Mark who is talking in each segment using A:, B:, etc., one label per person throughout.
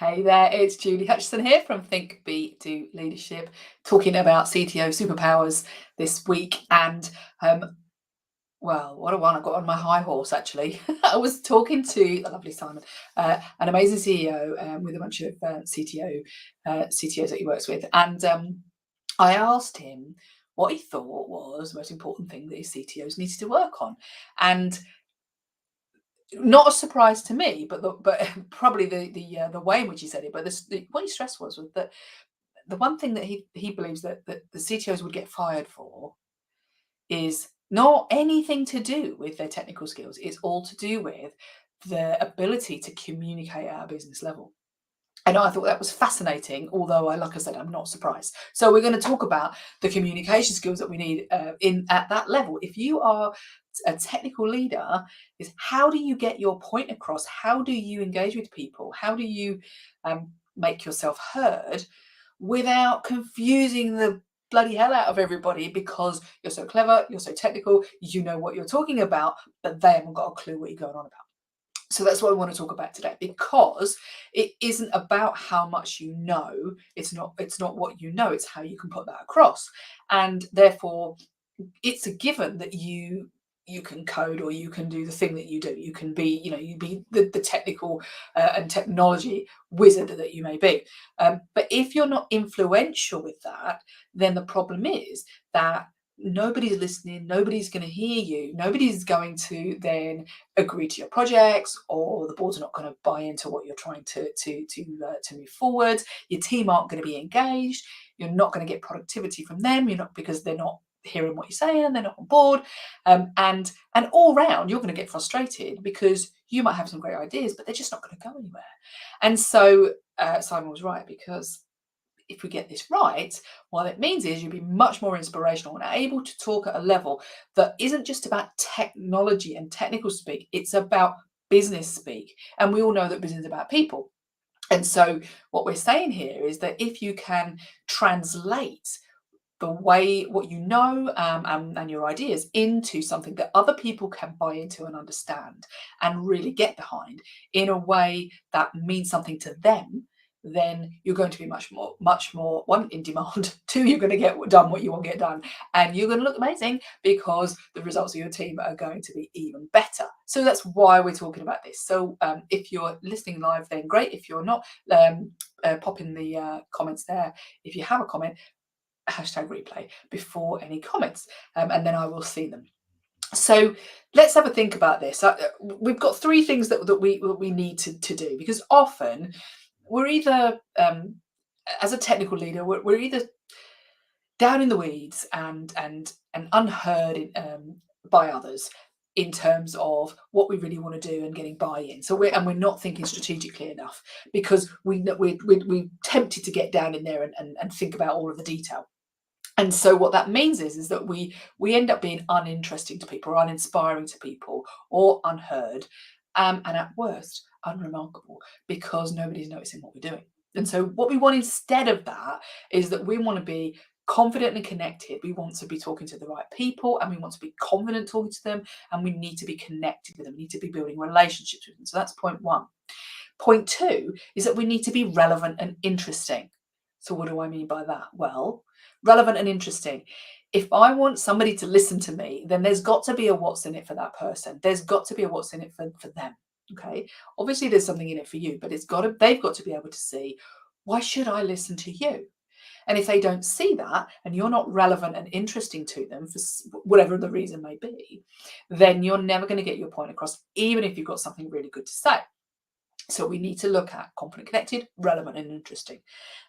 A: Hey there, it's Julie Hutchison here from Think, Be, Do Leadership, talking about CTO superpowers this week. And well, what a one I got on my high horse actually. I was talking to the lovely Simon, an amazing CEO with a bunch of CTOs that he works with, and I asked him what he thought was the most important thing that his CTOs needed to work on, and not a surprise to me, but probably the way in which he said it. But what he stressed was that the one thing that he believes that the CTOs would get fired for is not anything to do with their technical skills. It's all to do with their ability to communicate at a business level. And I thought that was fascinating, although like I said, I'm not surprised. So we're going to talk about the communication skills that we need in at that level. If you are a technical leader, is how do you get your point across? How do you engage with people? How do you make yourself heard without confusing the bloody hell out of everybody because you're so clever, you're so technical, you know what you're talking about, but they haven't got a clue what you're going on about. So that's what I want to talk about today, because it isn't about how much you know. It's not what you know, it's how you can put that across. And therefore it's a given that you can code, or you can do the thing that you do. You can be, you be the technical and technology wizard that you may be. But if you're not influential with that, then the problem is that nobody's listening, nobody's going to hear you, nobody's going to then agree to your projects, or the board's not going to buy into what you're trying to move forward. Your team aren't going to be engaged. You're not going to get productivity from them. You're not, because they're not hearing what you're saying and they're not on board. And all round you're going to get frustrated because you might have some great ideas, but they're just not going to go anywhere. And so Simon was right, because if we get this right, what it means is you'll be much more inspirational and able to talk at a level that isn't just about technology and technical speak, it's about business speak. And we all know that business is about people. And so what we're saying here is that if you can translate the way what you know and your ideas into something that other people can buy into and understand and really get behind in a way that means something to them, then you're going to be much more, one, in demand, two, you're going to get done what you want to get done, and you're going to look amazing because the results of your team are going to be even better. So that's why we're talking about this. So if you're listening live, then great. If you're not, pop in the comments there if you have a comment, hashtag replay before any comments, and then I will see them. So let's have a think about this. We've got three things that we need to do, because often we're either as a technical leader, we're either down in the weeds and unheard by others in terms of what we really want to do and getting buy-in. So we're not thinking strategically enough, because we're tempted to get down in there and think about all of the detail. And so what that means is that we end up being uninteresting to people, or uninspiring to people, or unheard, and at worst unremarkable, because nobody's noticing what we're doing. And so what we want instead of that is that we want to be confident and connected. We want to be talking to the right people, and we want to be confident talking to them, and we need to be connected with them. We need to be building relationships with them. So that's point one. Point two is that we need to be relevant and interesting. So what do I mean by that? Well, relevant and interesting. If I want somebody to listen to me, then there's got to be a what's in it for that person. There's got to be a what's in it for them. Okay. Obviously there's something in it for you, but they've got to be able to see, why should I listen to you? And if they don't see that, and you're not relevant and interesting to them for whatever the reason may be, then you're never going to get your point across, even if you've got something really good to say. So we need to look at confident, connected, relevant, and interesting.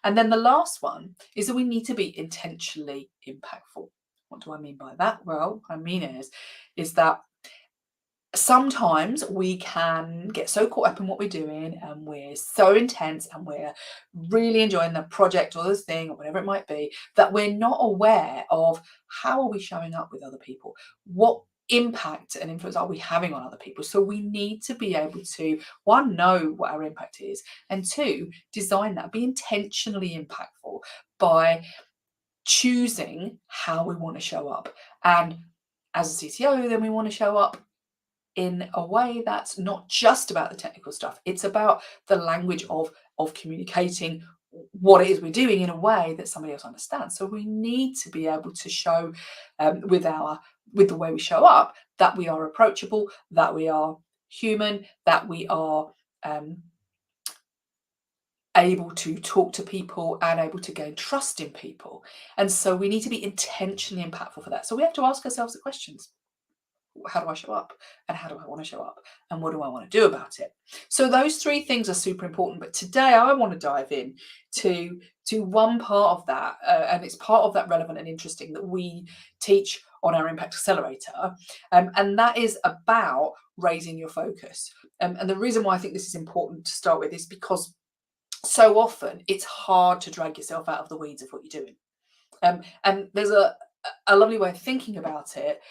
A: And then the last one is that we need to be intentionally impactful. What do I mean by that? Well, what I mean is that sometimes we can get so caught up in what we're doing, and we're so intense, and we're really enjoying the project or the thing or whatever it might be, that we're not aware of how are we showing up with other people, what impact and influence are we having on other people. So we need to be able to, one, know what our impact is, and two, design that, be intentionally impactful by choosing how we want to show up. And as a CTO, then we want to show up in a way that's not just about the technical stuff. It's about the language of communicating what it is we're doing in a way that somebody else understands. So we need to be able to show with the way we show up that we are approachable, that we are human, that we are able to talk to people and able to gain trust in people. And so we need to be intentionally impactful for that. So we have to ask ourselves the questions. How do I show up? And how do I want to show up? And what do I want to do about it? So those three things are super important. But today I want to dive in to one part of that, and it's part of that relevant and interesting that we teach on our Impact Accelerator, and that is about raising your focus. And the reason why I think this is important to start with is because so often it's hard to drag yourself out of the weeds of what you're doing. And there's a lovely way of thinking about it,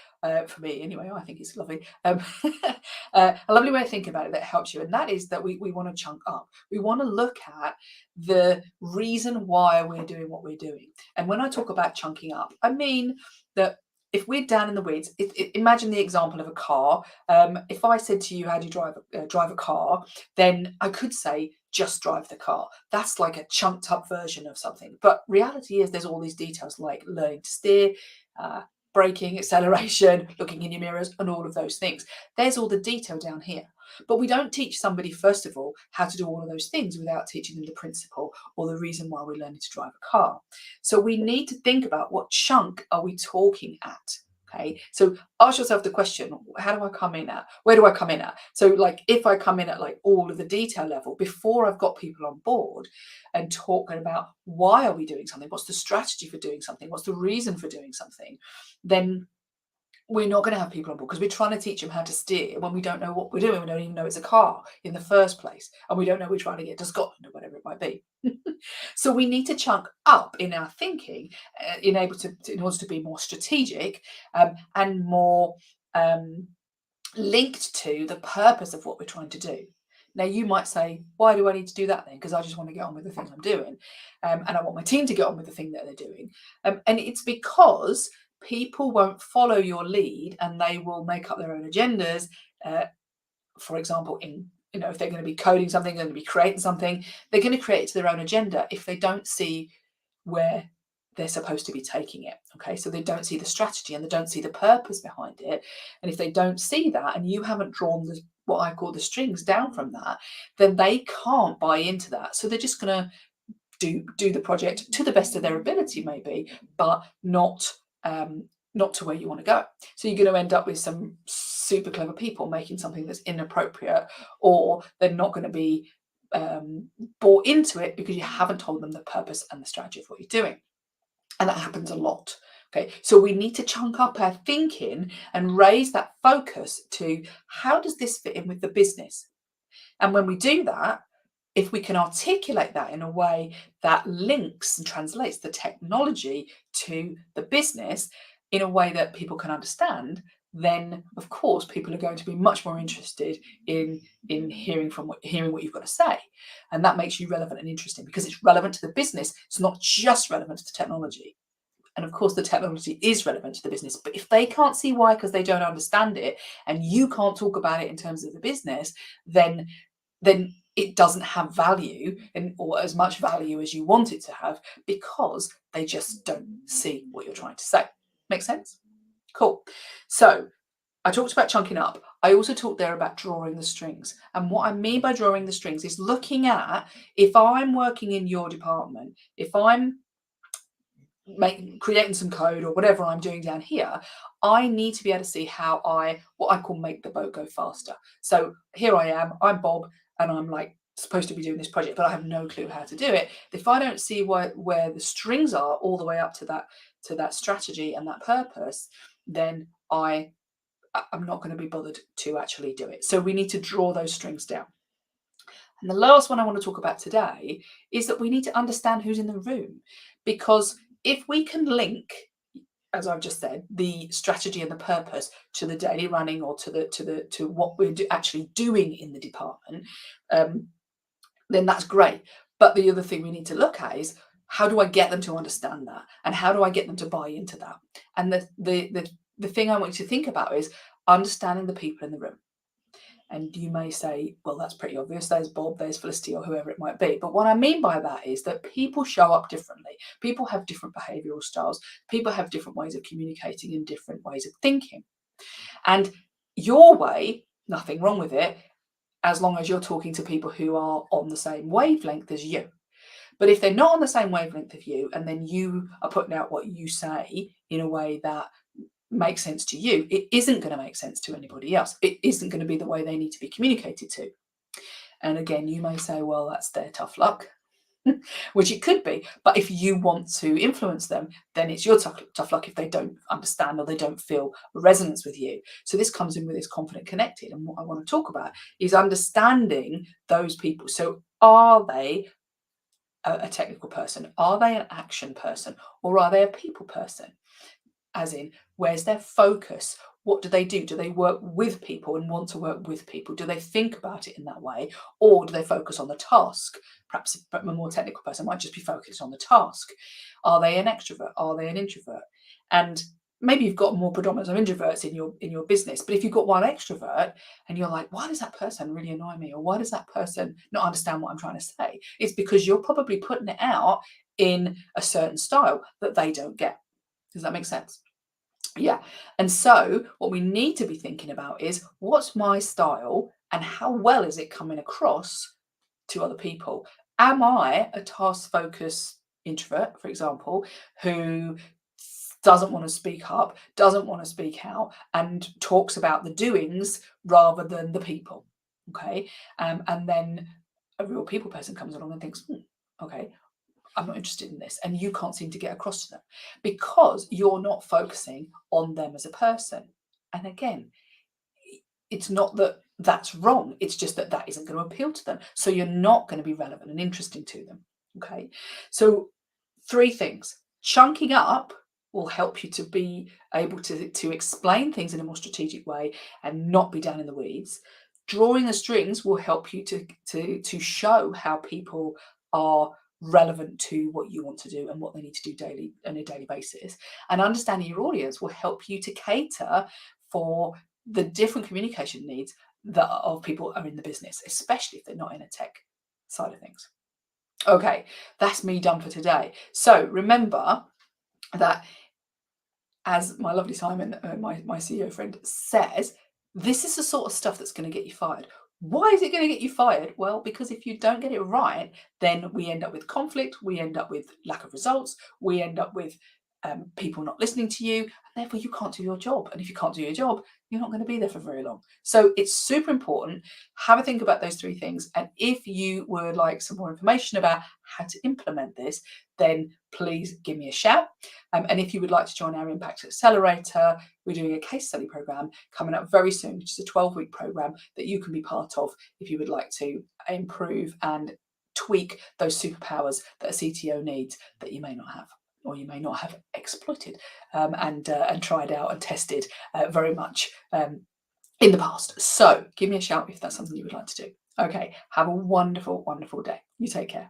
A: for me anyway. I think it's lovely. A lovely way of thinking about it that helps you, and that is that we want to chunk up. We want to look at the reason why we're doing what we're doing. And when I talk about chunking up, I mean that if we're down in the weeds, imagine the example of a car. If I said to you, how do you drive a car? Then I could say, just drive the car. That's like a chunked up version of something. But reality is there's all these details like learning to steer, braking, acceleration, looking in your mirrors, and all of those things. There's all the detail down here. But we don't teach somebody, first of all, how to do all of those things without teaching them the principle or the reason why we're learning to drive a car. So we need to think about what chunk are we talking at? Okay, so ask yourself the question, how do I come in at? Where do I come in at? So like if I come in at like all of the detail level before I've got people on board and talking about why are we doing something? What's the strategy for doing something? What's the reason for doing something? Then we're not going to have people on board because we're trying to teach them how to steer when we don't know what we're doing. We don't even know it's a car in the first place. And we don't know we're trying to get to Scotland or whatever it might be. So we need to chunk up in our thinking in order to be more strategic and more linked to the purpose of what we're trying to do. Now, you might say, why do I need to do that then? Because I just want to get on with the thing I'm doing. And I want my team to get on with the thing that they're doing. And it's because people won't follow your lead and they will make up their own agendas. For example, if they're going to be coding something, they're going to be creating something, they're going to create it to their own agenda if they don't see where they're supposed to be taking it. Okay, so they don't see the strategy and they don't see the purpose behind it. And if they don't see that and you haven't drawn what I call the strings down from that, then they can't buy into that. So they're just going to do the project to the best of their ability, maybe, but not to where you want to go. So you're going to end up with some super clever people making something that's inappropriate, or they're not going to be bought into it because you haven't told them the purpose and the strategy of what you're doing. And that happens a lot. Okay, so we need to chunk up our thinking and raise that focus to how does this fit in with the business? And when we do that, if we can articulate that in a way that links and translates the technology to the business in a way that people can understand, then of course people are going to be much more interested in hearing what you've got to say. And that makes you relevant and interesting because it's relevant to the business. It's not just relevant to the technology. And of course, the technology is relevant to the business. But if they can't see why because they don't understand it, and you can't talk about it in terms of the business, then it doesn't have value or as much value as you want it to have because they just don't see what you're trying to say. Make sense? Cool. So I talked about chunking up. I also talked there about drawing the strings. And what I mean by drawing the strings is looking at, if I'm working in your department, if I'm creating some code or whatever I'm doing down here, I need to be able to see what I call make the boat go faster. So here I am, I'm Bob, and I'm like supposed to be doing this project, but I have no clue how to do it. If I don't see where the strings are all the way up to that strategy and that purpose, then I'm not going to be bothered to actually do it. So we need to draw those strings down. And the last one I want to talk about today is that we need to understand who's in the room, because if we can link, as I've just said, the strategy and the purpose to the daily running or to what we're actually doing in the department, then that's great. But the other thing we need to look at is, how do I get them to understand that, and how do I get them to buy into that? And the thing I want you to think about is understanding the people in the room. And you may say, well, that's pretty obvious. There's Bob, there's Felicity, or whoever it might be. But what I mean by that is that people show up differently. People have different behavioral styles. People have different ways of communicating and different ways of thinking. And your way, nothing wrong with it, as long as you're talking to people who are on the same wavelength as you. But if they're not on the same wavelength of you, and then you are putting out what you say in a way that makes sense to you, it isn't going to make sense to anybody else. It isn't going to be the way they need to be communicated to. And again, you may say, well, that's their tough luck, which it could be. But if you want to influence them, then it's your tough luck if they don't understand or they don't feel resonance with you. So this comes in with this confident connected. And what I want to talk about is understanding those people. So are they a technical person? Are they an action person? Or are they a people person? As in, where's their focus? What do they do? Do they work with people and want to work with people? Do they think about it in that way? Or do they focus on the task? Perhaps a more technical person might just be focused on the task. Are they an extrovert? Are they an introvert? And maybe you've got more predominance of introverts in your business, but if you've got one extrovert and you're like, why does that person really annoy me? Or why does that person not understand what I'm trying to say? It's because you're probably putting it out in a certain style that they don't get. Does that make sense? Yeah. And so what we need to be thinking about is, what's my style and how well is it coming across to other people? Am I a task focused introvert, for example, who doesn't want to speak up, doesn't want to speak out, and talks about the doings rather than the people? Okay. And then a real people person comes along and thinks, okay, I'm not interested in this, and you can't seem to get across to them because you're not focusing on them as a person. And again, it's not that that's wrong, it's just that that isn't going to appeal to them, so you're not going to be relevant and interesting to them. Okay, so 3 things. Chunking up will help you to be able to explain things in a more strategic way and not be down in the weeds. Drawing the strings will help you to show how people are relevant to what you want to do and what they need to do on a daily basis. And understanding your audience will help you to cater for the different communication needs that of people are in the business, especially if they're not in a tech side of things. Okay, that's me done for today. So remember that, as my lovely Simon, my CEO friend, says, this is the sort of stuff that's going to get you fired. Why is it going to get you fired? Well, because if you don't get it right, then we end up with conflict, we end up with lack of results, we end up with people not listening to you, and therefore you can't do your job. And if you can't do your job, you're not going to be there for very long. So it's super important. Have a think about those 3 things. And if you would like some more information about how to implement this, then please give me a shout. And if you would like to join our Impact Accelerator, we're doing a case study program coming up very soon, which is a 12-week program that you can be part of if you would like to improve and tweak those superpowers that a CTO needs that you may not have, or you may not have exploited and tried out and tested very much in the past. So give me a shout if that's something you would like to do. Okay, have a wonderful, wonderful day. You take care.